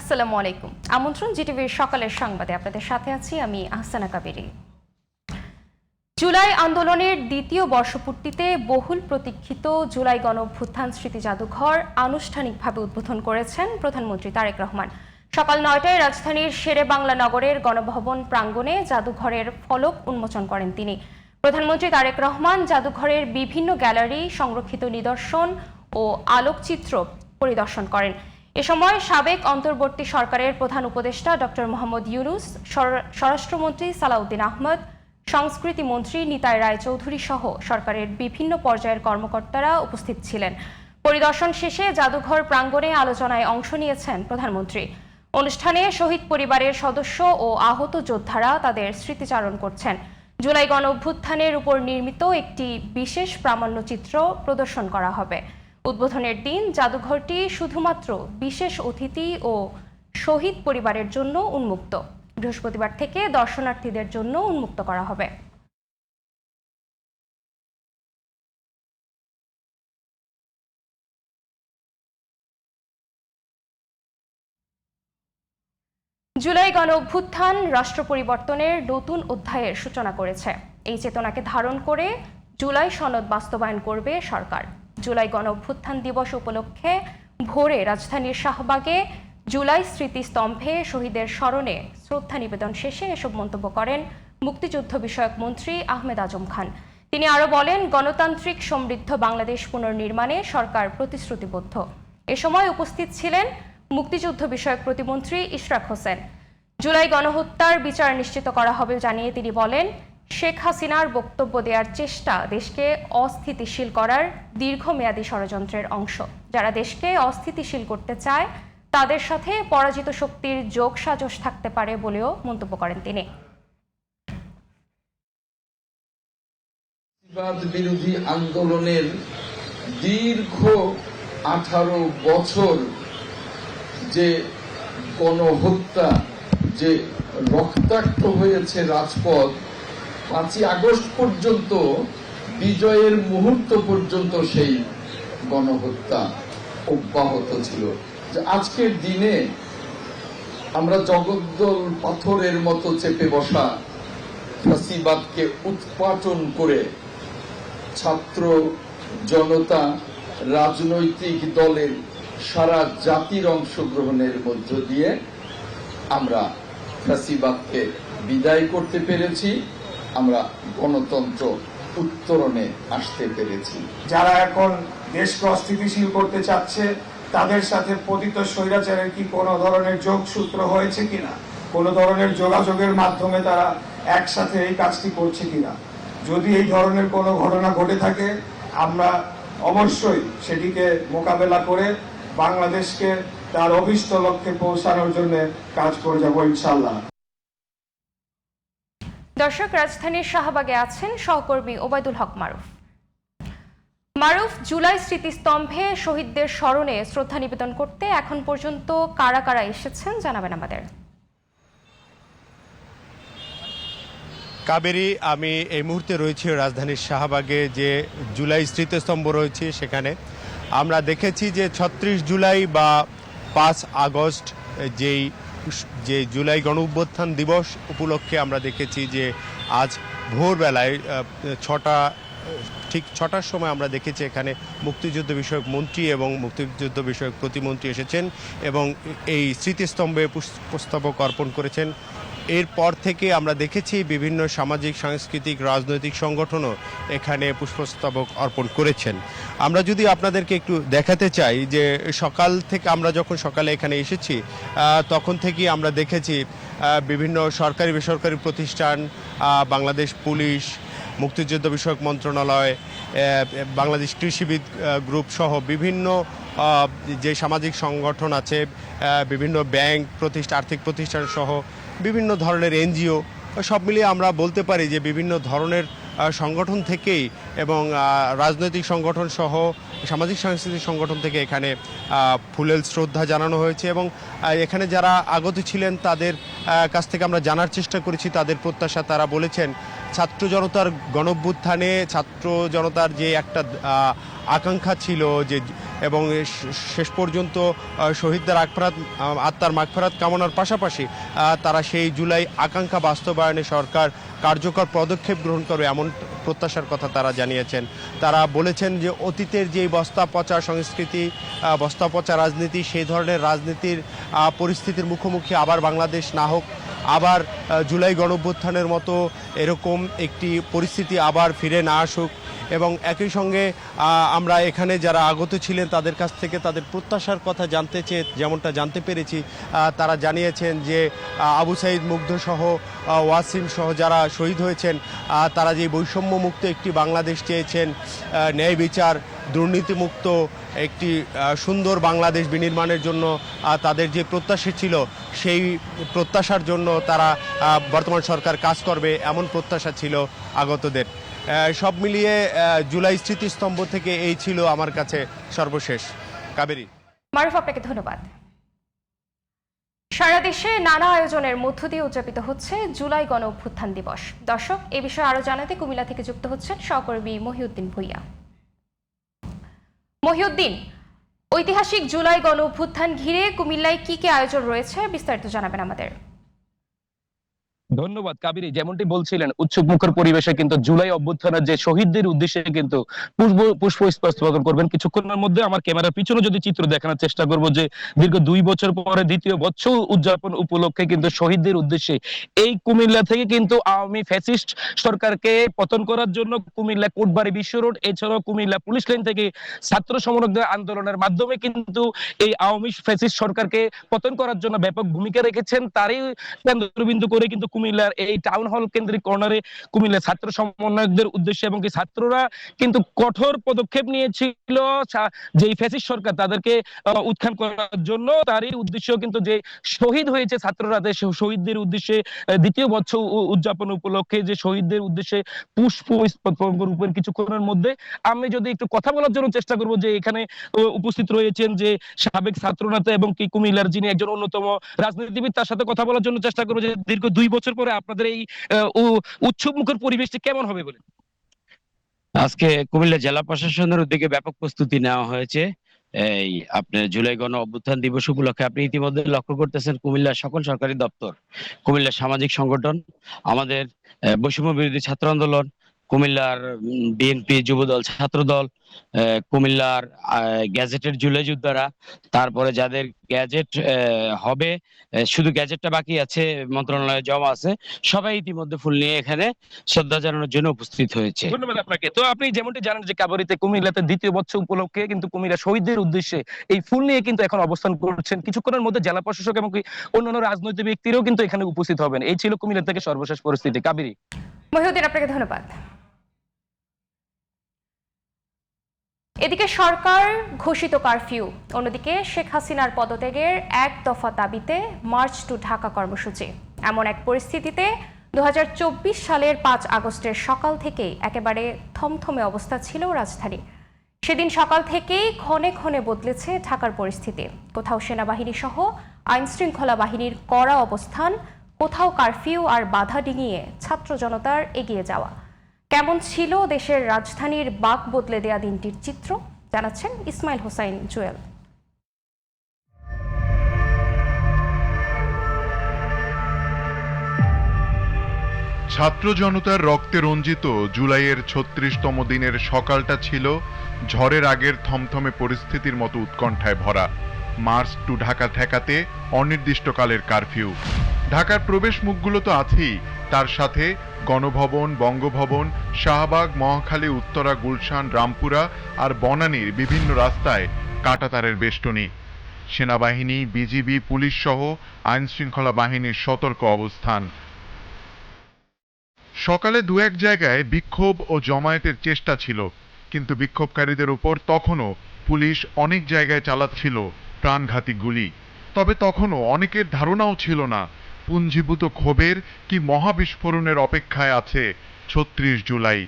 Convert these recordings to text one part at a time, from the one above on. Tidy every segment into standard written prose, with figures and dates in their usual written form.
আসসালামু আলাইকুম। আমন্ত্রণ জিটিভির সকালের সংবাদে আপনাদের সাথে আছি আমি আহসানা কাবেরী। জুলাই আন্দোলনের দ্বিতীয় বর্ষপূর্তিতে বহুল প্রতীক্ষিত জুলাই গণঅভ্যুত্থান স্মৃতি জাদুঘর আনুষ্ঠানিকভাবে উদ্বোধন করেছেন প্রধানমন্ত্রী তারেক রহমান। সকাল ৯টায় রাজধানীর শেরেবাংলা নগরের গণভবন প্রাঙ্গণে জাদুঘরের ফলক উন্মোচন করেন তিনি। প্রধানমন্ত্রী তারেক রহমান জাদুঘরের বিভিন্ন গ্যালারি, সংরক্ষিত নিদর্শন ও আলোকচিত্র পরিদর্শন করেন। এ সময় সাবেক অন্তর্বর্তী সরকারের প্রধান উপদেষ্টা ডক্টর মোহাম্মদ ইউনূস, স্বরাষ্ট্রমন্ত্রী সালাউদ্দিন আহমদ, সংস্কৃতি মন্ত্রী নিতাই রায়চৌধুরী সহ সরকারের বিভিন্ন পর্যায়ের কর্মকর্তারা উপস্থিত ছিলেন। পরিদর্শন শেষে জাদুঘর প্রাঙ্গণে আলোচনায় অংশ নিয়েছেন প্রধানমন্ত্রী। অনুষ্ঠানে শহীদ পরিবারের সদস্য ও আহত যোদ্ধারা তাদের স্মৃতিচারণ করছেন। জুলাই গণঅভ্যুত্থানের উপর নির্মিত একটি বিশেষ প্রামাণ্যচিত্র প্রদর্শন করা হবে। উদ্বোধনের দিন জাদুঘরটি শুধুমাত্র বিশেষ অতিথি ও শহীদ পরিবারের জন্য উন্মুক্ত। বৃহস্পতিবার থেকে দর্শনার্থীদের জন্য উন্মুক্ত করা হবে। জুলাই গণঅভ্যুত্থান রাষ্ট্র পরিবর্তনের নতুন অধ্যায়ের সূচনা করেছে। এই চেতনাকে ধারণ করে জুলাই সনদ বাস্তবায়ন করবে সরকার। জুলাই গণঅভ্যুত্থান দিবস উপলক্ষে ভোরে রাজধানীর শাহবাগে জুলাই স্মৃতিস্তম্ভে শহীদের স্মরণে শ্রদ্ধা নিবেদন শেষে এসব মন্তব্য করেন মুক্তিযুদ্ধ বিষয়ক মন্ত্রী আহমেদ আজম খান। তিনি আরও বলেন, গণতান্ত্রিক সমৃদ্ধ বাংলাদেশ পুনর্নির্মাণে সরকার প্রতিশ্রুতিবদ্ধ। এ সময় উপস্থিত ছিলেন মুক্তিযুদ্ধ বিষয়ক প্রতিমন্ত্রী ইশরাক হোসেন। জুলাই গণহত্যার বিচার নিশ্চিত করা হবে জানিয়ে তিনি বলেন, শেখ হাসিনার বক্তব্য দেওয়ার চেষ্টা দেশকে অস্থিতিশীল করার দীর্ঘমেয়াদী ষড়যন্ত্রের অংশ। যারা দেশকে অস্থিতিশীল করতে চায় তাদের সাথে পরাজিত শক্তির যোগসাজশ থাকতে পারে বলেও মন্তব্য করেন তিনি। বিরোধী আন্দোলনের দীর্ঘ 18 বছর যে গণহত্যা, যে রক্তাক্ত হয়েছে রাজপথ, 5ই আগস্ট পর্যন্ত, বিজয়ের মুহূর্ত পর্যন্ত সেই গণহত্যা অব্যাহত ছিল। আজকের দিনে আমরা জগদ্দল পাথরের মতো চেপে বসা ফ্যাসিবাদকে উৎপাটন করে ছাত্র জনতা, রাজনৈতিক দলের সারা জাতির অংশগ্রহণের মধ্য দিয়ে আমরা ফ্যাসিবাদকে বিদায় করতে পেরেছি। আমরা গণতন্ত্র উত্তরণে আসতে পেরেছি। যারা এখন দেশকে অস্থিতিশীল করতে চাচ্ছে তাদের সাথে পতিত স্বৈরাচারের কি কোনো ধরনের যোগসূত্র হয়েছে কিনা, কোনো ধরনের যোগাযোগের মাধ্যমে তারা একসাথে এই কাজটি করছে কিনা, যদি এই ধরনের কোনো ঘটনা ঘটে থাকে আমরা অবশ্যই সেটিকে মোকাবেলা করে বাংলাদেশকে তার অভীষ্ট লক্ষ্যে পৌঁছানোর জন্য কাজ করে যাব ইনশাআল্লাহ। দর্শক, রাজধানীর শাহবাগে আছেন সহকর্মী ওবায়দুল হক মারুফ। জুলাই স্মৃতিস্তম্ভে শহীদদের স্মরণে শ্রদ্ধা নিবেদন করতে এখন পর্যন্ত কারা কারা এসেছেন জানাবেন আমাদের। কাবেরী, আমি এই মুহূর্তে রয়েছি রাজধানীর শাহবাগে, যে জুলাই স্মৃতিস্তম্ভ রয়েছে সেখানে। আমরা দেখেছি যে 36 জুলাই বা 5 আগস্ট যে জুলাই গণঅভ্যুত্থান দিবস উপলক্ষে আমরা দেখেছি যে আজ ভোরবেলায় ঠিক 6টার সময় আমরা দেখেছি এখানে মুক্তিযুদ্ধ বিষয়ক মন্ত্রী এবং মুক্তিযুদ্ধ বিষয়ক প্রতিমন্ত্রী এসেছেন এবং এই স্মৃতিস্তম্ভে পুষ্পস্তবক অর্পণ করেছেন। এরপর থেকে আমরা দেখেছি বিভিন্ন সামাজিক, সাংস্কৃতিক, রাজনৈতিক সংগঠনও এখানে পুষ্পস্তবক অর্পণ করেছেন। আমরা যদি আপনাদেরকে একটু দেখাতে চাই যে সকাল থেকে, আমরা যখন সকালে এখানে এসেছি তখন থেকেই আমরা দেখেছি বিভিন্ন সরকারি বেসরকারি প্রতিষ্ঠান, বাংলাদেশ পুলিশ, মুক্তিযুদ্ধ বিষয়ক মন্ত্রণালয়, বাংলাদেশ কৃষিবিদ গ্রুপ সহ বিভিন্ন যে সামাজিক সংগঠন আছে, বিভিন্ন ব্যাংক প্রতিষ্ঠান, আর্থিক প্রতিষ্ঠান সহ বিভিন্ন ধরনের এনজিও, সব মিলিয়ে আমরা বলতে পারি যে বিভিন্ন ধরনের সংগঠন থেকেই এবং রাজনৈতিক সংগঠন সহ সামাজিক সাংস্কৃতিক সংগঠন থেকে এখানে ফুলেল শ্রদ্ধা জানানো হয়েছে। এবং এখানে যারা আগত ছিলেন তাদের কাছ থেকে আমরা জানার চেষ্টা করেছি তাদের প্রত্যাশা। তারা বলেছেন ছাত্র জনতার গণঅভ্যুত্থানে ছাত্র জনতার যে একটা আকাঙ্ক্ষা ছিল যে এবং শেষ পর্যন্ত শহীদদের আত্মার মাগফিরাত কামনার পাশাপাশি তারা সেই জুলাই আকাঙ্ক্ষা বাস্তবায়নে সরকার কার্যকর পদক্ষেপ গ্রহণ করবে এমন প্রত্যাশার কথা তারা জানিয়েছেন। তারা বলেছেন যে অতীতের যে বস্তা পচা সংস্কৃতি, বস্তা পচা রাজনীতি, সেই ধরনের রাজনীতির পরিস্থিতির মুখোমুখি আবার বাংলাদেশ না হোক, আবার জুলাই গণঅভ্যুত্থানের মতো এরকম একটি পরিস্থিতি আবার ফিরে না আসুক। এবং একই সঙ্গে আমরা এখানে যারা আগত ছিলেন তাদের কাছ থেকে তাদের প্রত্যাশার কথা যেমনটা জানতে পেরেছি, তারা জানিয়েছেন যে আবু সাঈদ মুগ্ধ সহ ওয়াসিম সহ যারা শহীদ হয়েছেন তারা যে বৈষম্য মুক্ত একটি বাংলাদেশ চেয়েছেন, ন্যায় বিচার, দুর্নীতিমুক্ত একটি সুন্দর বাংলাদেশ বিনির্মাণের জন্য তাদের যে প্রত্যাশা ছিল, সেই প্রত্যাশার জন্য তারা বর্তমান সরকার কাজ করবে এমন প্রত্যাশা ছিল আগতদের। সব মিলিয়ে জুলাই স্মৃতিস্তম্ভ থেকে এই ছিল আমার কাছে সর্বশেষ। কাবেরী। মারুফ, আপনাকে ধন্যবাদ। সারা দেশে নানা আয়োজনের মধ্য দিয়ে উদযাপিত হচ্ছে জুলাই গণ অভ্যুত্থান দিবস। দর্শক, এ বিষয়ে আরো জানাতে কুমিল্লা থেকে যুক্ত হচ্ছেন সহকর্মী মহিউদ্দিন ভূঁইয়া। মহিউদ্দিন, ঐতিহাসিক জুলাই গণ অভ্যুত্থান ঘিরে কুমিল্লায় কি কি আয়োজন রয়েছে বিস্তারিত জানাবেন আমাদের। ধন্যবাদ কাবিরি। যেমনটি বলছিলেন, উৎসব মুখর পরিবেশে কিন্তু জুলাই অভ্যুত্থানের যে শহীদদের উদ্দেশ্যে কিন্তু পুষ্প স্পর্শন করবেন কিছুক্ষণের মধ্যে। আমার ক্যামেরার পিছনে যদি চিত্র দেখানোর চেষ্টা করব, যে দীর্ঘ 2 বছর পরে দ্বিতীয় বছর উদযাপন উপলক্ষে কিন্তু শহীদদের উদ্দেশ্যে এই কুমিল্লা থেকে কিন্তু আওয়ামী ফ্যাসিস্ট সরকারকে পতন করার জন্য কুমিল্লা কোটবাড়ি বিশ্ব রোড, এছাড়াও কুমিল্লা পুলিশ লাইন থেকে ছাত্র সমন্বয় আন্দোলনের মাধ্যমে কিন্তু এই আওয়ামী ফ্যাসিস্ট সরকারকে পতন করার জন্য ব্যাপক ভূমিকা রেখেছেন। তারই কেন্দ্রবিন্দু করে কিন্তু কুমিল্লার এই টাউন হল কেন্দ্রিক কর্নারে কুমিল্লা ছাত্র সমন্বয়কদের উদ্দেশ্যে এবং কি ছাত্ররা কিন্তু কঠোর পদক্ষেপ নিয়েছিল যে ফ্যাসিস্ট সরকার তাদেরকে উত্থান করার জন্য। তারই উদ্দেশ্য কিন্তু যে শহীদ হয়েছে ছাত্ররা, শহীদদের উদ্দেশ্যে দ্বিতীয় বছর উদযাপন উপলক্ষে যে শহীদদের উদ্দেশ্যে পুষ্প রূপের কিছুক্ষণের মধ্যে আমি যদি একটু কথা বলার জন্য চেষ্টা করব, যে এখানে উপস্থিত রয়েছেন যে সাবেক ছাত্রনেতা এবং কি কুমিল্লার যিনি একজন অন্যতম রাজনীতিবিদ, তার সাথে কথা বলার জন্য চেষ্টা করবো যে দীর্ঘ 2 বছর পরে আপনাদের এই উৎসব মুখর পরিবেশটি কেমন হবে বলে। আজকে কুমিল্লা জেলা প্রশাসনের উদ্যোগে ব্যাপক প্রস্তুতি নেওয়া হয়েছে। এই আপনার জুলাই গণ অভ্যুত্থান দিবস উপলক্ষে আপনি ইতিমধ্যে লক্ষ্য করতেছেন কুমিল্লার সকল সরকারি দপ্তর, কুমিল্লার সামাজিক সংগঠন, আমাদের বৈষম্য বিরোধী ছাত্র আন্দোলন, কুমিল্লার বিএনপি যুবদল, ছাত্রদল, কুমিল্লার গ্যাজেটের জুলাই যোদ্ধারা, তারপরে যাদের গ্যাজেট হবে, শুধু গ্যাজেটটা বাকি আছে, মন্ত্রণালয়ে জমা আছে, সবাই ইতিমধ্যে ফুল নিয়ে এখানে শ্রদ্ধা জানানোর জন্য উপস্থিত হয়েছে। ধন্যবাদ আপনাকে। তো আপনি যেমনটি জানেন যে কাবারিতে কুমিল্লাতে দ্বিতীয় বছর উপলক্ষে কিন্তু কুমিল্লা শহীদদের উদ্দেশ্যে এই ফুল নিয়ে কিন্তু এখন অবস্থান করছেন। কিছুক্ষণের মধ্যে জেলা প্রশাসক এবং অন্যান্য রাজনৈতিক ব্যক্তিরাও কিন্তু এখানে উপস্থিত হবেন। এই ছিল কুমিল্লা থেকে সর্বশেষ পরিস্থিতি। কাবেরী। মহিউদ্দিন, আপনাকে ধন্যবাদ। এদিকে সরকার ঘোষিত কারফিউ, অন্যদিকে শেখ হাসিনার পদত্যাগের 1 দফা দাবিতে মার্চ টু ঢাকা কর্মসূচি। এমন এক পরিস্থিতিতে 2024 সালের 5 আগস্টের সকাল থেকেই একেবারে থমথমে অবস্থা ছিল রাজধানী। সেদিন সকাল থেকেই ক্ষণে ক্ষণে বদলেছে ঢাকার পরিস্থিতি। কোথাও সেনাবাহিনী সহ আইন শৃঙ্খলা বাহিনীর কড়া অবস্থান, কোথাও কারফিউ আর বাধা ডিঙিয়ে ছাত্র জনতার এগিয়ে যাওয়া। কেমন ছিল দেশের রাজধানীর বাক বদলে দেয়া দিনটির চিত্র, জানাচ্ছেন ইসমাইল হোসাইন জুয়েল। ছাত্র জনতার রক্তে রঞ্জিত জুলাইয়ের 36তম দিনের সকালটা ছিল ঝড়ের আগের থমথমে পরিস্থিতির মতো উৎকণ্ঠায় ভরা। মার্চ টু ঢাকা ঠেকাতে অনির্দিষ্টকালের কারফিউ। ঢাকার প্রবেশ মুখগুলো তো আছেই, তার সাথে গণভবন, বঙ্গভবন, শাহবাগ, মহাখালী, উত্তরা, গুলশান, রামপুরা আর বনানীর বিভিন্ন রাস্তায় কাঁটাতারের বেষ্টনী। সেনাবাহিনী, বিজিবি, পুলিশ সহ আইন শৃঙ্খলা বাহিনীর সতর্ক অবস্থান। সকালে 2-1 জায়গায় বিক্ষোভ ও জমায়েতের চেষ্টা ছিল, কিন্তু বিক্ষোভকারীদের উপর তখনও পুলিশ অনেক জায়গায় চালাচ্ছিল প্রাণঘাতী গুলি। তবে তখনও অনেকের ধারণাও ছিল না পুঞ্জীভূত ক্ষোভের কি মহাবিস্ফোরণের অপেক্ষায় আছে 36 জুলাই।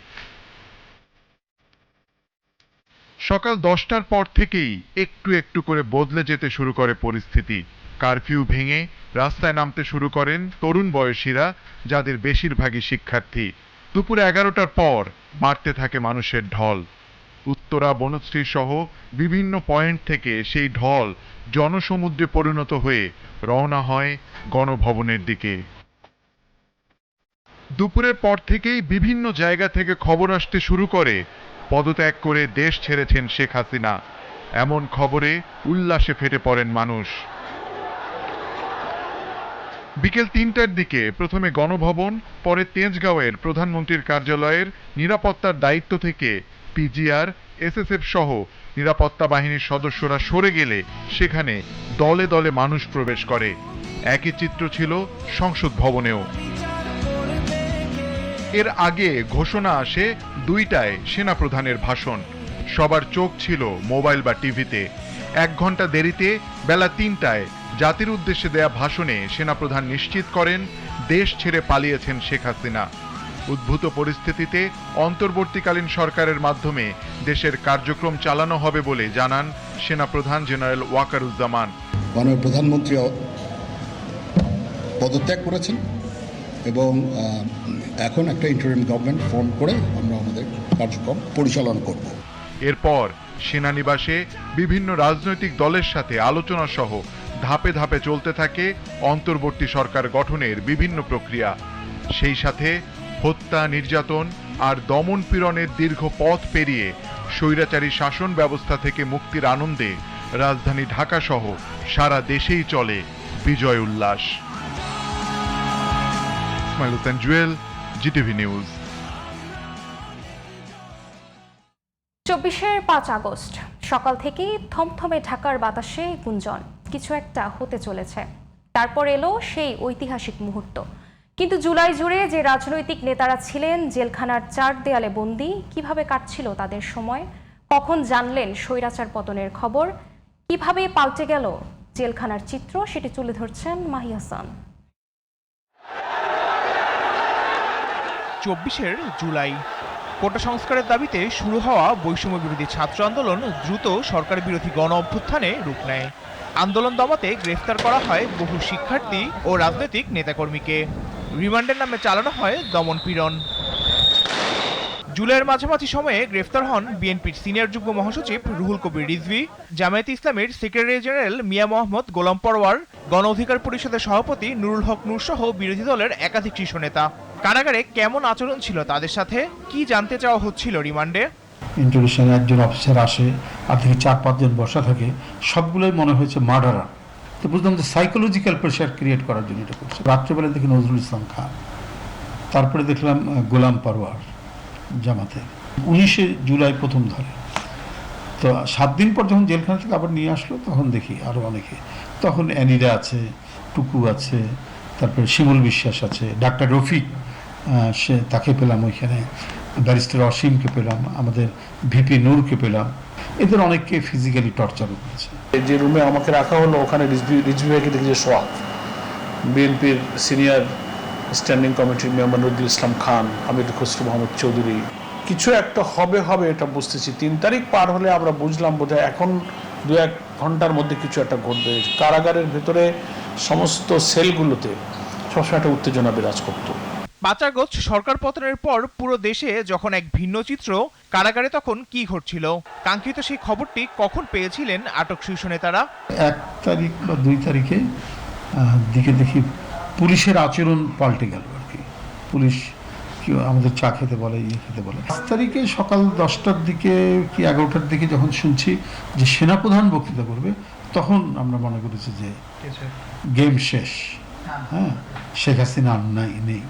সকাল 10টার পর থেকেই একটু একটু করে বদলে যেতে শুরু করে পরিস্থিতি। কারফিউ ভেঙে রাস্তায় নামতে শুরু করেন তরুণ বয়সীরা, যাদের বেশিরভাগই শিক্ষার্থী। দুপুর 11টার পর বাড়তে থাকে মানুষের ঢল। উত্তরা, বনশ্রী সহ বিভিন্ন পয়েন্ট থেকে সেই ঢল জনসমুদ্রে পরিণত হয়ে রওনা হয় গণভবনের দিকে। দুপুরের পর থেকেই বিভিন্ন জায়গা থেকে খবর আসতে শুরু করে পদত্যাগ করে দেশ ছেড়েছেন শেখ হাসিনা। এমন খবরে উল্লাসে ফেটে পড়েন মানুষ। বিকেল ৩টার দিকে প্রথমে গণভবন, পরে তেজগাঁওয়ের প্রধানমন্ত্রীর কার্যালয়ের নিরাপত্তার দায়িত্ব থেকে পিজিআর, এসএসএফ সহ নিরাপত্তা বাহিনীর সদস্যরা সরে গেলে সেখানে দলে দলে মানুষ প্রবেশ করে। একই চিত্র ছিল সংসদ ভবনেও। এর আগে ঘোষণা আসে ২টায় সেনাপ্রধানের ভাষণ। সবার চোখ ছিল মোবাইল বা টিভিতে। ১ ঘন্টা দেরিতে বেলা ৩টায় জাতির উদ্দেশ্যে দেয়া ভাষণে সেনাপ্রধান নিশ্চিত করেন দেশ ছেড়ে পালিয়েছেন শেখ হাসিনা। উদ্ভূত পরিস্থিতিতে অন্তর্বর্তীকালীন সরকারের মাধ্যমে দেশের কার্যক্রম চালানো হবে বলে জানান সেনাপ্রধান জেনারেল ওয়াকারুজ্জামান। মাননীয় প্রধানমন্ত্রী পদত্যাগ করেছেন এবং এখন একটা ইন্টারিম গভর্নমেন্ট ফর্ম করে আমরা আমাদের কার্যক্রম পরিচালনা করব। এরপর সেনানিবাসে বিভিন্ন রাজনৈতিক দলের সাথে আলোচনা সহ ধাপে ধাপে চলতে থাকে অন্তর্বর্তী সরকার গঠনের বিভিন্ন প্রক্রিয়া। সেই সাথে হত্যা, নির্যাতন আর দমন পীড়নের দীর্ঘ পথ পেরিয়ে স্বৈরাচারী শাসন ব্যবস্থা থেকে মুক্তির আনন্দে রাজধানী ঢাকা সহ সারা দেশেই চলে বিজয় উল্লাস। Ismail Hossain Jewel, GTV news. ২৪-এর ৫ আগস্ট সকাল থেকেই থমথমে ঢাকার বাতাসে গুঞ্জন, কিছু একটা হতে চলেছে। তারপর এলো সেই ঐতিহাসিক মুহূর্ত। কিন্তু জুলাই জুড়ে যে রাজনৈতিক নেতারা ছিলেন জেলখানার ৪ দেয়ালে বন্দী, কিভাবে কাটছিল তাদের সময়? কখন জানলেন স্বৈরাচার পতনের খবর? কিভাবে পাল্টে গেল জেলখানার চিত্র, সেটি তুলে ধরছেন মাহি হাসান। ২৪ জুলাই কোটা সংস্কারের দাবিতে শুরু হওয়া বৈষম্য বিরোধী ছাত্র আন্দোলন দ্রুত সরকার বিরোধী গণ অভ্যুত্থানে রূপ নেয়। আন্দোলন দমাতে গ্রেফতার করা হয় বহু শিক্ষার্থী ও রাজনৈতিক নেতাকর্মীকে। রিমান্ডের নামে চালানো হয় দমন পীড়ন। জুলাইয়ের মাঝামাঝি সময়ে গ্রেফতার হন বিএনপির সিনিয়র যুগ্ম মহাসচিব রুহুল কবির রিজভী, জামায়াতে ইসলামীর সেক্রেটারি জেনারেল মিয়া মোহাম্মদ গোলাম পরওয়ার, গণ অধিকার পরিষদের সভাপতি নুরুল হক নূর সহ বিরোধী দলের একাধিক শীর্ষ নেতা। কারাগারে কেমন আচরণ ছিল তাদের সাথে, কি জানতে চাওয়া হচ্ছিল রিমান্ডে? ইন্টারভিউশনে একজন অফিসার আসে, আর থেকে ৪-৫ জন বসা থাকে, সবগুলোই মনে হয়েছে মার্ডারার। তো বুঝলাম যে সাইকোলজিক্যাল প্রেশার ক্রিয়েট করার জন্য এটা করছে। রাত্রেবেলা দেখি নজরুল ইসলাম খান, তারপরে দেখলাম গোলাম পরওয়ার জামাতে। 19 জুলাই প্রথম ধরে, তো 7 দিন পর যখন জেলখানা থেকে আবার নিয়ে আসলো তখন দেখি আরও অনেকে। তখন অ্যানিরা আছে, টুকু আছে, তারপরে শিমুল বিশ্বাস আছে, ডাক্তার রফিক, সে তাকে পেলাম ওইখানে, ব্যারিস্টার অসীমকে পেলাম, আমাদের ভিপি নূরকে পেলাম। এদের অনেককে ফিজিক্যালি টর্চার করেছে। যে রুমে আমাকে রাখা হলো ওখানে রিজভী ভাইকে দেখি যে সোয়া, বিএনপির সিনিয়র স্ট্যান্ডিং কমিটির মেম্বার নজরুল ইসলাম খান, আমির খসরু মোহাম্মদ চৌধুরী। কিছু একটা হবে এটা বুঝতেছি। 3 তারিখ পার হলে আমরা বুঝলাম বোধহয় এখন 2-1 ঘন্টার মধ্যে কিছু একটা ঘটবে। কারাগারের ভেতরে সমস্ত সেলগুলোতে সবসময় একটা উত্তেজনা বিরাজ করত। ৫ আগস্ট সরকার পতনের পর পুরো দেশে যখন এক ভিন্ন চিত্র, কারাগারে তখন কি ঘটছিল? কাঙ্ক্ষিত সেই খবরটি কখন পেয়েছিলেন আটক শীর্ষ নেতারা? 1 তারিখ বা 2 তারিখে দিকে দেখি পুলিশের আচরণ পাল্টে গেল আর কি। পুলিশ কি আমাদের চা খেতে বলে, খেতে বলে। 5 তারিখে সকাল 10টার দিকে কি 11টার দিকে যখন শুনছি যে সেনাপ্রধান বক্তৃতা করবে, তখন আমরা মনে করেছি যে গেম শেষ। হ্যাঁ, শেখ হাসিনা নেই।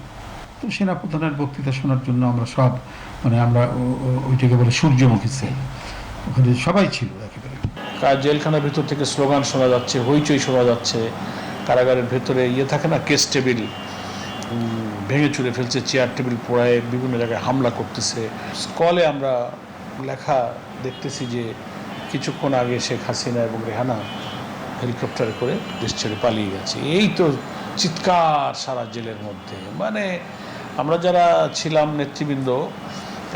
তো সেনাপ্রধানের বক্তৃতা শোনার জন্য আমরা সব আমরা ওইটাকে বলে সূর্যমুখী সেল, ওখানে সবাই ছিল একেবারে। জেলখানার ভিতর থেকে স্লোগান শোনা যাচ্ছে, হইচই শোনা যাচ্ছে। কারাগারের ভেতরে থাকে না, কেস টেবিল ভেঙে চুরে ফেলছে, চেয়ার টেবিল পোড়ায়, বিভিন্ন জায়গায় হামলা করতেছে। স্কলে আমরা লেখা দেখতেছি যে কিছুক্ষণ আগে শেখ হাসিনা এবং রেহানা হেলিকপ্টারে করে দেশ ছেড়ে পালিয়ে গেছে। এই তো চিৎকার সারা জেলের মধ্যে। আমরা যারা ছিলাম নেতৃবৃন্দ,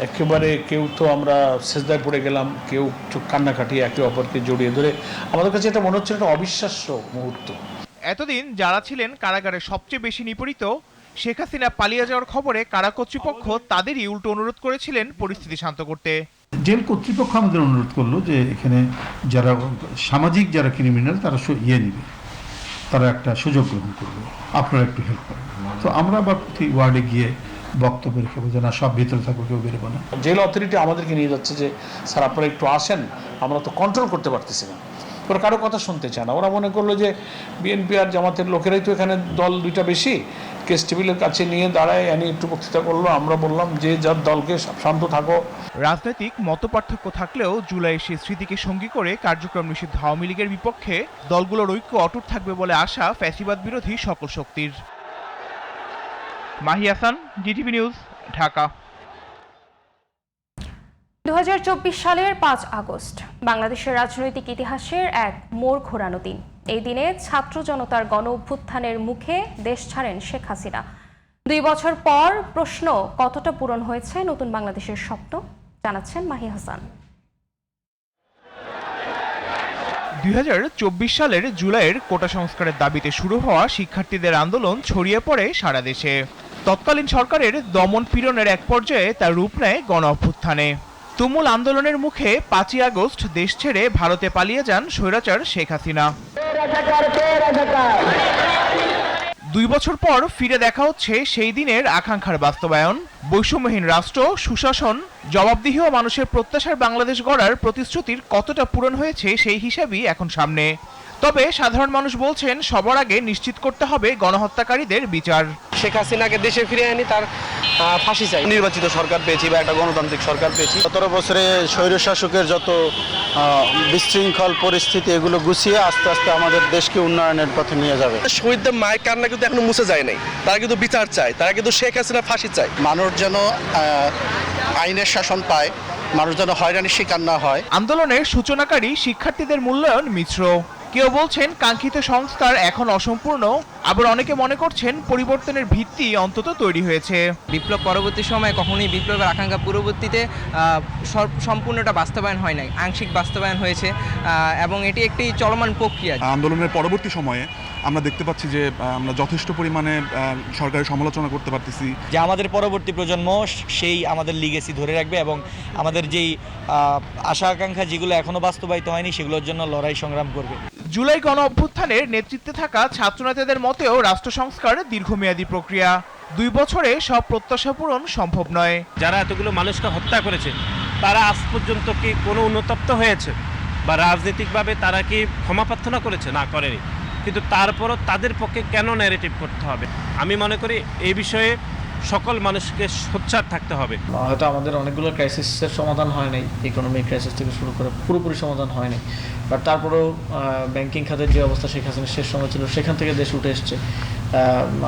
একেবারে কেউ তো আমরা সেজদায় পড়ে গেলাম, কেউ চোখ কান্নাকাটি একে অপরকে জড়িয়ে ধরে। আমাদের কাছে এটা মনে হচ্ছে একটা অবিশ্বাস্য মুহূর্ত। এতদিন যারা ছিলেন কারাগারে সবচেয়ে বেশি নিপীড়িত, শেখ হাসিনা পালিয়ে যাওয়ার খবরে কারা কর্তৃপক্ষ তাদেরই উল্টো অনুরোধ করেছিলেন পরিস্থিতি শান্ত করতে। জেল কর্তৃপক্ষ আমাদের অনুরোধ করলো যে এখানে যারা সামাজিক যারা ক্রিমিনাল তারা নিবে, তারা একটা সুযোগ গ্রহণ করবে, আপনারা একটু হেল্প করেন। তো আমরা আবার প্রতি ওয়ার্ডে গিয়ে বক্তব্য রেখে বলছে না, সব ভিতরে থাকবে, কেউ বেরোবো না। জেল অথরিটি আমাদেরকে নিয়ে যাচ্ছে যে স্যার আপনারা একটু আসেন, আমরা তো কন্ট্রোল করতে পারতেছি না। ওরা কারো কথা শুনতে চায় না। ওরা মনে করলো যে বিএনপি আর জামাতের লোকেরাই তো এখানে দল দুইটা বেশি, কেস টেবিলের কাছে নিয়ে দাঁড়ায় এনে একটু বক্তৃতা করলো। আমরা বললাম যে যার দলকে শান্ত থাকো। রাজনৈতিক মতপার্থক্য থাকলেও জুলাই সেই স্মৃতিকে সঙ্গী করে কার্যক্রম নিষিদ্ধ আওয়ামী লীগের বিপক্ষে দলগুলোর ঐক্য অটুট থাকবে বলে আশা ফ্যাসিবাদ বিরোধী সকল শক্তির। Mahi Hasan, DTV news, Dhaka. 2024 সালের 5 আগস্ট বাংলাদেশের রাজনৈতিক ইতিহাসের এক মোড় ঘোরানো দিন। এই দিনে ছাত্র জনতার গণ অভ্যুত্থানের মুখে দেশ ছাড়েন শেখ হাসিনা। 2 বছর পর প্রশ্ন, কতটা পূরণ হয়েছে নতুন বাংলাদেশের স্বপ্ন? জানাচ্ছেন মাহি হাসান। 2024 সালের জুলাইয়ের কোটা সংস্কারের দাবিতে শুরু হওয়া শিক্ষার্থীদের আন্দোলন ছড়িয়ে পড়ে সারা দেশে। তৎকালীন সরকারের দমন পীড়নের এক পর্যায়ে তার রূপ নেয় গণ অভ্যুত্থানে। তুমুল আন্দোলনের মুখে 5ই আগস্ট দেশ ছেড়ে ভারতে পালিয়ে যান স্বৈরাচার শেখ হাসিনা। 2 বছর পর ফিরে দেখা হচ্ছে সেই দিনের আকাঙ্ক্ষার বাস্তবায়ন। বৈষম্যহীন রাষ্ট্র, সুশাসন, জবাবদিহি ও মানুষের প্রত্যাশার বাংলাদেশ গড়ার প্রতিশ্রুতির কতটা পূরণ হয়েছে সেই হিসাবই এখন সামনে। তবে সাধারণ মানুষ বলছেন সবার আগে নিশ্চিত করতে হবে গণহত্যাকারীদের বিচার। শেখ হাসিনাকে দেশে ফিরে আনি, তার ফাঁসি চাই। নির্বাচিত সরকার পেয়েছি বা একটা গণতান্ত্রিক সরকার পেয়েছি। 17 বছরে স্বৈরশাসকের যত বিশৃঙ্খল পরিস্থিতি এগুলো গুছিয়ে আস্তে আস্তে আমাদের দেশকে উন্নয়নের পথে নিয়ে যাবে। শহীদদের মায়ের কান্না কিন্তু এখনো মুছে যায় নাই। তারা কিন্তু বিচার চায়, তারা কিন্তু শেখ হাসিনা ফাঁসি চায়। মানুষ যেন আইনের শাসন পায়, মানুষ যেন হয়রানির শিকার না হয়। আন্দোলনের সূচনাকারী শিক্ষার্থীদের মূল্যায়ন মিশ্র। কেউ বলছেন কাঙ্ক্ষিত সংস্কার এখন অসম্পূর্ণ, আবার অনেকে মনে করছেন পরিবর্তনের ভিত্তি অন্তত তৈরি হয়েছে। বিপ্লব পরবর্তী সময়ে কখনোই বিপ্লবের আকাঙ্ক্ষা পূর্ববর্তীতে সম্পূর্ণটা বাস্তবায়ন হয় নাই, আংশিক বাস্তবায়ন হয়েছে এবং এটি একটি চলমান প্রক্রিয়া। আন্দোলনের পরবর্তী সময়ে আমরা দেখতে পাচ্ছি যে আমরা যথেষ্ট পরিমাণে সরকারের সমালোচনা করতে পারতেছি। যে আমাদের পরবর্তী প্রজন্ম সেই আমাদের লিগেসি ধরে রাখবে এবং আমাদের যেই আশা আকাঙ্ক্ষা যেগুলো এখনো বাস্তবায়িত হয়নি সেগুলোর জন্য লড়াই সংগ্রাম করবে। জুলাই গণ অভ্যুত্থানের নেতৃত্বে থাকা ছাত্রনেতাদের মতেও রাষ্ট্র সংস্কার দীর্ঘমেয়াদী প্রক্রিয়া। 2 বছরে সব প্রত্যাশা পূরণ সম্ভব নয়। যারা এতগুলো মানুষকে হত্যা করেছে তারা আজ পর্যন্ত কি কোনো উন্নতপ্ত হয়েছে বা রাজনৈতিকভাবে তারা কি ক্ষমা প্রার্থনা করেছে? না, করেনি। কিন্তু তারপরও তাদের পক্ষে কেন ন্যারেটিভ করতে হবে? আমি মনে করি এই বিষয়ে সকল মানুষকে সোচ্চার থাকতে হবে। হয়তো আমাদের অনেকগুলো ক্রাইসিসের সমাধান হয় নাই, ইকোনমিক ক্রাইসিস থেকে শুরু করে পুরোপুরি সমাধান হয় নাই, বাট তারপরেও ব্যাংকিং খাতের যে অবস্থা শেখ হাসিনার শেষ সময় ছিল সেখান থেকে দেশ উঠে এসছে।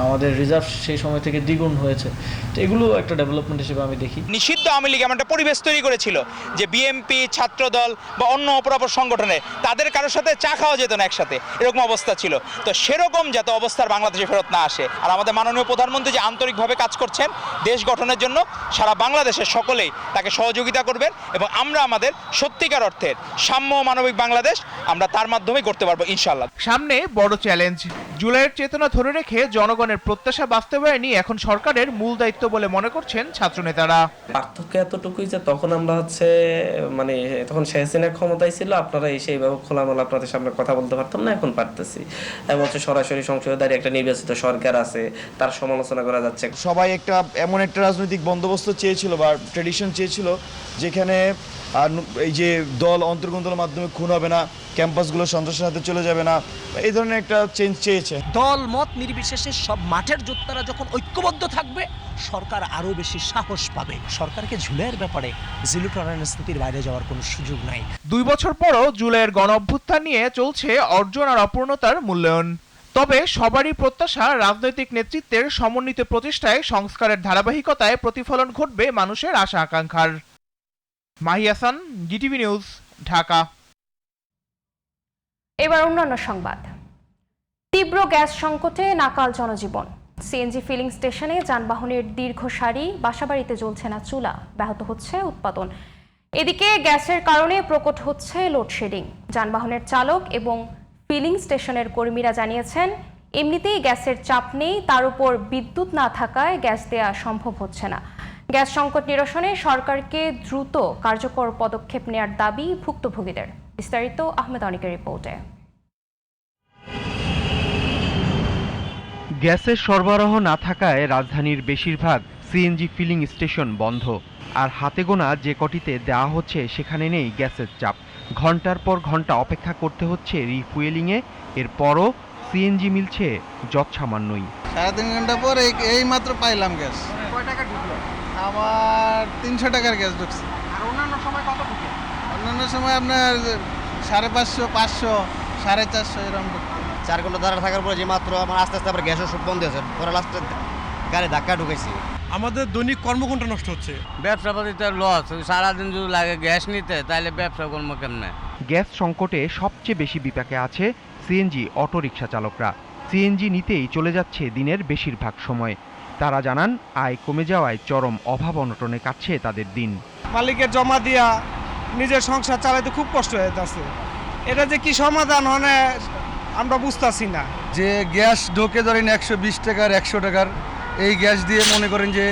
আমাদের রিজার্ভ সেই সময় থেকে দ্বিগুণ হয়েছে। তো এগুলো একটা ডেভেলপমেন্ট হিসেবে আমি দেখি। নিষিদ্ধ আওয়ামী লীগ এমন একটা পরিবেশ তৈরি করেছিল যে বিএনপি, ছাত্রদল বা অন্য অপরাপর সংগঠনে তাদের কারোর সাথে চা খাওয়া যেত না একসাথে, এরকম অবস্থা ছিল। তো সেরকম যাতে অবস্থার বাংলাদেশে ফেরত না আসে, আর আমাদের মাননীয় প্রধানমন্ত্রী যে আন্তরিকভাবে কাজ করছেন দেশ গঠনের জন্য, সারা বাংলাদেশের সকলেই তাকে সহযোগিতা করবেন এবং আমরা আমাদের সত্যিকার অর্থের সাম্য মানবিক বাংলাদেশ আমরা তার মাধ্যমে করতে পারবো ইনশাআল্লাহ। সামনে বড় চ্যালেঞ্জ। জুলাইয়ের চেতনা ধরে রেখে জনগণের প্রত্যাশা বাস্তবায়নই এখন সরকারের মূল দায়িত্ব বলে মনে করছেন ছাত্রনেতারা। পার্থক্য এতটুকুই যে তখন আমরা তখন শেখ হাসিনা ক্ষমতায় ছিল, আপনারা সেইভাবে খোলামেলা আপনাদের সামনে কথা বলতে পারতাম না, এখন পারতেছি। এবং সরাসরি সংসদে দাঁড়িয়ে একটা নির্বাচিত সরকার আছে, তার সমালোচনা করা যাচ্ছে। সবাই এমন একটা রাজনৈতিক বন্দোবস্ত চেয়েছিল বা ট্রেডিশন চেয়েছিল যেখানে এই যে দল অন্তর্গোন্দলের মাধ্যমে খুন হবে না, ক্যাম্পাসগুলো সন্ত্রাসের হাতে চলে যাবে না, এই ধরনের একটা চেঞ্জ চেয়েছে। দল মত নির্বিশেষে সব মাঠের যোদ্ধারা যখন ঐক্যবদ্ধ থাকবে সরকার আরো বেশি সাহস পাবে। সরকারকে জুলাইয়ের ব্যাপারে জিরো টলারেন্স নীতির বাইরে যাওয়ার কোনো সুযোগ নাই। 2 বছর পরও জুলাইয়ের গণ অভ্যুত্থান নিয়ে চলছে অর্জন আর অপূর্ণতার মূল্যায়ন। তবে সবারই প্রত্যাশা রাজনৈতিক নেতৃত্বের সমন্বিত প্রচেষ্টায় সংস্কারের ধারাবাহিকতায় প্রতিফলন ঘটবে মানুষের আশা আকাঙ্ক্ষার। Mahi Hasan, DTV news, Dhaka. এবার অন্যান্য সংবাদ। তীব্র গ্যাস সংকটে নাকাল জনজীবন। সিএনজি ফিলিং স্টেশনে যানবাহনের দীর্ঘ সারি, বাসাবাড়িতে জ্বলছে না চুলা, ব্যাহত হচ্ছে উৎপাদন। এদিকে গ্যাসের কারণে প্রকট হচ্ছে লোডশেডিং। যানবাহনের চালক এবং ফিলিং স্টেশনের কর্মীরা জানিয়েছেন এমনিতেই গ্যাসের চাপ নেই, তার উপর বিদ্যুৎ না থাকায় গ্যাস দেয়া সম্ভব হচ্ছে না। গ্যাস সংকট নিরসনে সরকারকে দ্রুত কার্যকর পদক্ষেপ নেয়ার দাবি ভুক্তভোগীদের। বিস্তারিত আহমেদ অনিকের রিপোর্টে। গ্যাসের সরবরাহ না থাকায় রাজধানীর বেশিরভাগ সিএনজি ফিলিং স্টেশন বন্ধ, আর হাতে গোনা যে কটিতে দেওয়া হচ্ছে সেখানে নেই গ্যাসের চাপ। ঘন্টার পর ঘন্টা অপেক্ষা করতে হচ্ছে রিফুয়েলিংয়ে, এরপরও সিএনজি মিলছে যৎসামান্যই। 3.5 ঘন্টা পর এই মাত্র পাইলাম গ্যাস। কয় টাকা ঢুকলো? আমার 300 টাকার গ্যাস ঢুকছে। আর অন্যান্য সময় কত ঢুকে? অন্যান্য সময় আপনার 550, 500, 450 এরকম ঢুকছে। 4 ঘন্টা দাঁড়া থাকার পরে যে মাত্র আমার আস্তে আস্তে আবার গ্যাসও সব বন্ধ হয়েছে, পরে লাস্টে গাড়ি ধাক্কা ঢুকেছি। আমাদের দৈনিক কর্মঘণ্টা নষ্ট হচ্ছে। ব্যবসা পাতিতে লস, সারাদিন যদি লাগে গ্যাস নিতে তাহলে ব্যবসা কর্ম কেমনে? গ্যাস সংকটে সবচেয়ে বেশি বিপাকে আছে সিএনজি অটোরিকশা চালকরা। সিএনজি নিতেই চলে যাচ্ছে দিনের বেশিরভাগ সময়। তারা জানান আয় কমে যাওয়ায় চরম অভাব অনটনে কাটছে তাদের দিন। মালিকের জমা দিয়া নিজের সংসার চালাইতে খুব কষ্ট হয়ে যাচ্ছে। এটা যে কি সমাধান হয় আমরা বুঝতেছি না। যে গ্যাস ঢোকে ধরেন 120 টাকার 100 টাকার, এই গ্যাস দিয়ে মনে করেন যে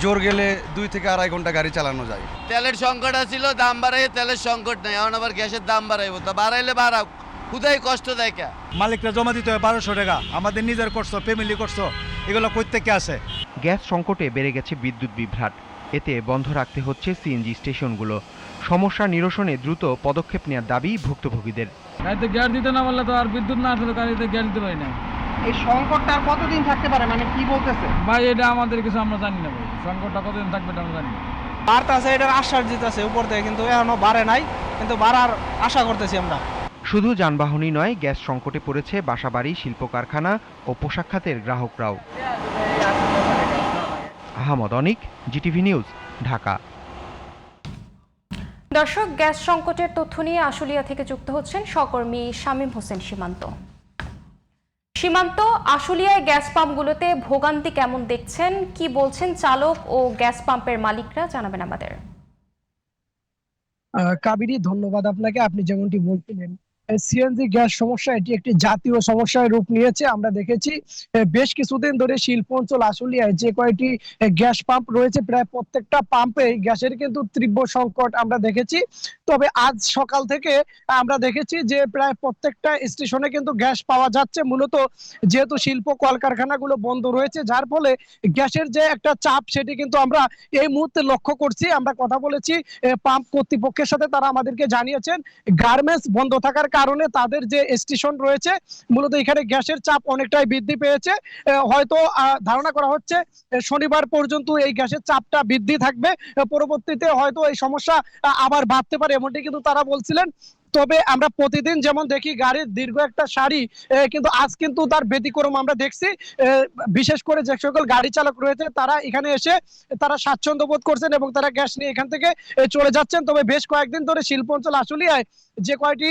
জোর গেলে 2 থেকে 2.5 ঘন্টা গাড়ি চালানো যায়। তেলের সংকট ছিল, দাম বাড়াই, তেলের সংকট নেই, এখন আবার গ্যাসের দাম বাড়াইব, তা বাড়াইলে বাড়াও, খুদাই কষ্ট দেয় কে? মালিকরা জমা দিতে হয় 1200 টাকা, আমাদের নিজের করছো, ফ্যামিলি করছো, এগুলো কই থেকে আসে? গ্যাস সংকটে বেড়ে গেছে বিদ্যুৎ বিভ্রাট, এতে বন্ধ রাখতে হচ্ছে সিএনজি স্টেশনগুলো। সমস্যা নিরসনে দ্রুত পদক্ষেপ নেওয়ার দাবি ভুক্তভোগীদের। গাড়িতে গ্যাস দিতে না পারলে তো আর বিদ্যুৎ না আসলে গাড়িতে গ্যাস দিতে পারি না। এই সংকটটা আর কতদিন থাকতে পারে, মানে কি বলতেছে? ভাই এটা আমাদের কিছু আমরা জানি না ভাই, সংকটটা কতদিন থাকবে এটা আমরা জানি না। বাড়তাছে, এটার আশ্বাস দিতেছে উপর থেকে, কিন্তু এখনো বাড়ে নাই, কিন্তু বাড়ার আশা করতেছি আমরা। শুধু যানবাহনই নয়, গ্যাস সংকটে পড়েছে বাসাবাড়ি, শিল্প কারখানা ও পোশাক খাতের গ্রাহকরাও। আহমদ অনিক, জিটিভি নিউজ, ঢাকা। দর্শক, গ্যাস সংকটের তথ্য নিয়ে আশুলিয়া থেকে যুক্ত হচ্ছেন সহকর্মী শামীম হোসেন সীমান্ত। সীমান্ত, আশুলিয়ায় গ্যাস পাম্পগুলোতে ভোগান্তি কেমন দেখছেন, কি বলছেন চালক ও গ্যাস পাম্পের মালিকরা, জানাবেন আমাদের। কাবেরী, ধন্যবাদ আপনাকে। আপনি যেমনটি বলছিলেন, সিএনজি গ্যাস সমস্যা এটি একটি জাতীয় সমস্যার রূপ নিয়েছে। আমরা দেখেছি বেশ কিছুদিন ধরে শিল্প অঞ্চল আশুলিয়ায় যে কয়টি গ্যাস পাম্প রয়েছে, প্রায় প্রত্যেকটা পাম্পে গ্যাসের কিন্তু তীব্র সংকট আমরা দেখেছি। তবে আজ সকাল থেকে আমরা দেখেছি যে প্রায় প্রত্যেকটা স্টেশনে কিন্তু গ্যাস পাওয়া যাচ্ছে, মূলত যেহেতু শিল্প কলকারখানাগুলো বন্ধ রয়েছে, যার ফলে গ্যাসের যে একটা চাপ সেটি কিন্তু আমরা এই মুহূর্তে লক্ষ্য করছি। আমরা কথা বলেছি পাম্প কর্তৃপক্ষের সাথে, তারা আমাদেরকে জানিয়েছেন গার্মেন্টস বন্ধ থাকার কারণে তাদের যে স্টেশন রয়েছে মূলত এখানে গ্যাসের চাপ অনেকটাই বৃদ্ধি পেয়েছে। হয়তো ধারণা করা হচ্ছে শনিবার পর্যন্ত এই গ্যাসের চাপটা বৃদ্ধি থাকবে, পরবর্তীতে হয়তো এই সমস্যা আবার বাড়তে পারে, এমনটি কিন্তু তারা বলছিলেন। তবে আমরা প্রতিদিন যেমন দেখি গাড়ির দীর্ঘ একটা সারি, কিন্তু আজ কিন্তু তার ব্যতিক্রম আমরা দেখছি। বিশেষ করে যে সকল গাড়ি চালক রয়েছে তারা এখানে এসে তারা স্বাচ্ছন্দ্য বোধ করছেন এবং তারা গ্যাস নিয়ে এখান থেকে চলে যাচ্ছেন। তবে বেশ কয়েকদিন ধরে শিল্প অঞ্চল আশুলিয়ায় যে কয়টি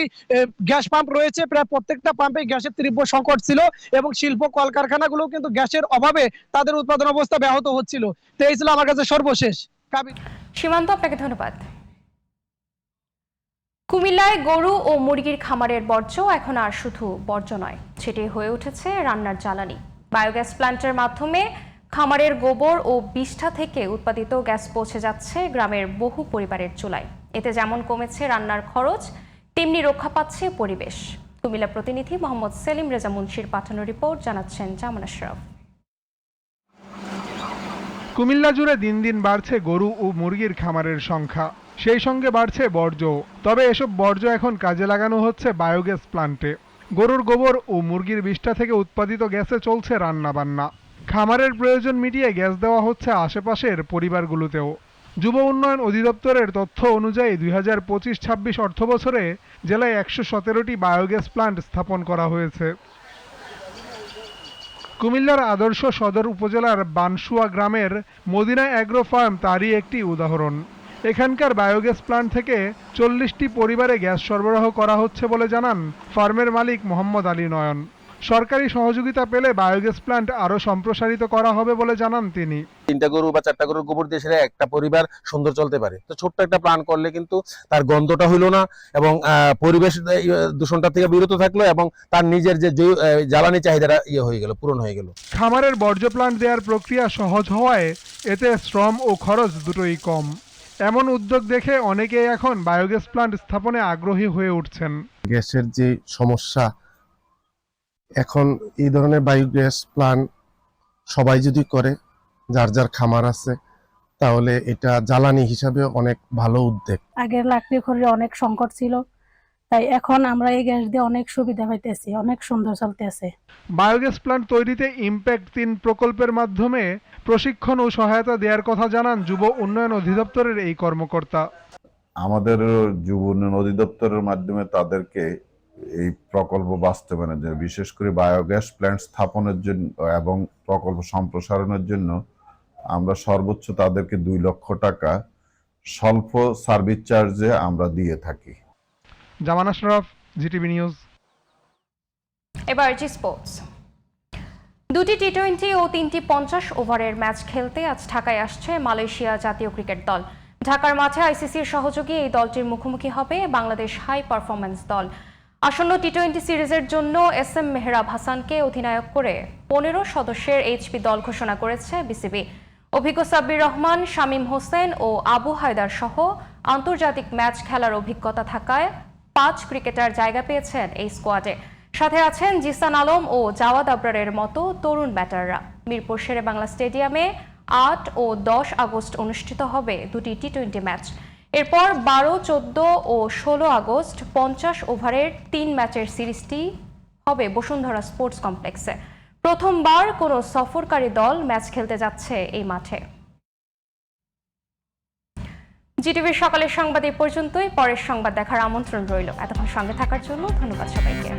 গ্যাস পাম্প রয়েছে, প্রায় প্রত্যেকটা পাম্পে গ্যাসের তীব্র সংকট ছিল এবং শিল্প কলকারখানাগুলো কিন্তু গ্যাসের অভাবে তাদের উৎপাদন অবস্থা ব্যাহত হচ্ছিল। তো এই ছিল আমার কাছে সর্বশেষ। সীমান্ত, আপনাকে ধন্যবাদ। কুমিল্লায় গরু ও মুরগির খামারের বর্জ্য এখন আর শুধু বর্জ্য নয়, সেটি হয়ে উঠেছে রান্নার জ্বালানি। বায়োগ্যাস প্ল্যান্টের মাধ্যমে খামারের গোবর ও বিষ্ঠা থেকে উৎপাদিত গ্যাস পৌঁছে যাচ্ছে গ্রামের বহু পরিবারের চুলায়। এতে যেমন কমেছে রান্নার খরচ, তেমনি রক্ষা পাচ্ছে পরিবেশ। কুমিল্লা প্রতিনিধি মোহাম্মদ সেলিম রেজা মুন্সির পাঠানো রিপোর্ট, জানাচ্ছেন জামান আশরাফ। কুমিল্লা জুড়ে দিন দিন বাড়ছে গরু ও মুরগির খামারের সংখ্যা, সেই সঙ্গে বাড়ছে বর্জ্য। তবে এসব বর্জ্য এখন কাজে লাগানো হচ্ছে বায়োগ্যাস প্ল্যান্টে। গরুর গোবর ও মুরগির বিষ্ঠা থেকে উৎপাদিত গ্যাসে চলছে রান্নাবান্না। খামারের প্রয়োজন মিটিয়ে গ্যাস দেওয়া হচ্ছে আশেপাশের পরিবারগুলোতেও। যুব উন্নয়ন অধিদপ্তরের তথ্য অনুযায়ী 2025-26 অর্থবছরে জেলায় 117টি বায়োগ্যাস প্ল্যান্ট স্থাপন করা হয়েছে। কুমিল্লার আদর্শ সদর উপজেলার বানসুয়া গ্রামের মদিনা অ্যাগ্রো ফার্ম তারই একটি উদাহরণ। এখানকার বায়োগ্যাস প্ল্যান্ট থেকে 40টি পরিবারে গ্যাস সরবরাহ করা হচ্ছে বলে জানান ফার্মের মালিক মোহাম্মদ আলী নয়ন। সরকারি সহযোগিতা পেলে বায়োগ্যাস প্ল্যান্ট আরও সম্প্রসারিত করা হবে বলে জানান তিনি। 3টা গরু বা 4টা গরুর গোবর দিয়ে সেটা একটা পরিবার সুন্দর চলতে পারে। তো ছোট্ট একটা প্ল্যান করলে কিন্তু তার গন্ধটা হইলো না এবং পরিবেশ দূষণটা থেকে বিরত থাকলো এবং তার নিজের যে জ্বালানি চাহিদাটা হয়ে গেল, পূরণ হয়ে গেল। খামারের বর্জ্য প্ল্যান্ট দেওয়ার প্রক্রিয়া সহজ হওয়ায় এতে শ্রম ও খরচ দুটোই কম। এমন উদ্যোগ দেখে অনেকেই এখন বায়োগ্যাস প্ল্যান্ট স্থাপনে আগ্রহী হয়ে উঠছেন। গ্যাসের যে সমস্যা, এখন এই ধরনের বায়োগ্যাস প্ল্যান্ট সবাই যদি করে, যার যার খামার আছে, তাহলে এটা জ্বালানি হিসাবে অনেক ভালো উদ্যোগ। আগের লাকড়ি খড়ির অনেক সংকট ছিল, তাই এখন আমরা এই গ্যাস দিয়ে অনেক সুবিধা পাইতেছি, অনেক সুন্দর চলতেছে। বায়োগ্যাস প্ল্যান্ট তৈরিতে ইমপ্যাক্ট 3 প্রকল্পের মাধ্যমে প্রশিক্ষণ ও সহায়তা দেওয়ার কথা জানান যুব উন্নয়ন অধিদপ্তরের এই কর্মকর্তা। আমাদের যুব উন্নয়ন অধিদপ্তরের মাধ্যমে তাদেরকে এই প্রকল্প বাস্তবায়নের জন্য, বিশেষ করে বায়োগ্যাস প্ল্যান্ট স্থাপনের জন্য এবং প্রকল্প সম্প্রসারণের জন্য আমরা সর্বোচ্চ তাদেরকে 2 লক্ষ টাকা স্বল্প সার্ভিস চার্জে আমরা দিয়ে থাকি। জামান আশরাফ, জিটিভি নিউজ। এবার জি স্পোর্টস। 2টি টি20 ও 3টি 50 ওভারের ম্যাচ খেলতে আজ ঢাকায় আসছে মালয়েশিয়া জাতীয় ক্রিকেট দল। ঢাকার মাঠে আইসিসির সহযোগী এই দলটির মুখোমুখি হবে বাংলাদেশ হাই পারফরম্যান্স দল। আসন্ন টি20 সিরিজের জন্য SM মেহরাব হাসানকে অধিনায়ক করে 15 সদস্যের এইচপি দল ঘোষণা করেছে বিসিবি। অভিজ্ঞ সাব্বির রহমান, শামীম হোসেন ও আবু হায়দার সহ আন্তর্জাতিক ম্যাচ খেলার অভিজ্ঞতা থাকায় 5 ক্রিকেটার জায়গা পেয়েছেন এই স্কোয়াডে। সাথে আছেন জিসান আলম ও জাওয়াদ আবরারের মতো তরুণ ব্যাটাররা। মিরপুর শেরে বাংলা স্টেডিয়ামে 8 ও 10 আগস্ট অনুষ্ঠিত হবে 2টি টি20 ম্যাচ। এরপর 12, 14 ও 16 আগস্ট 50 ওভারের 3 ম্যাচের সিরিজটি হবে বসুন্ধরা স্পোর্টস কমপ্লেক্সে। প্রথমবার কোনো সফরকারী দল ম্যাচ খেলতে যাচ্ছে এই মাঠে। জিটিভির সকালের সংবাদ এই পর্যন্তই। পরের সংবাদ দেখার আমন্ত্রণ রইল। এতক্ষণ সঙ্গে থাকার জন্য ধন্যবাদ সবাইকে।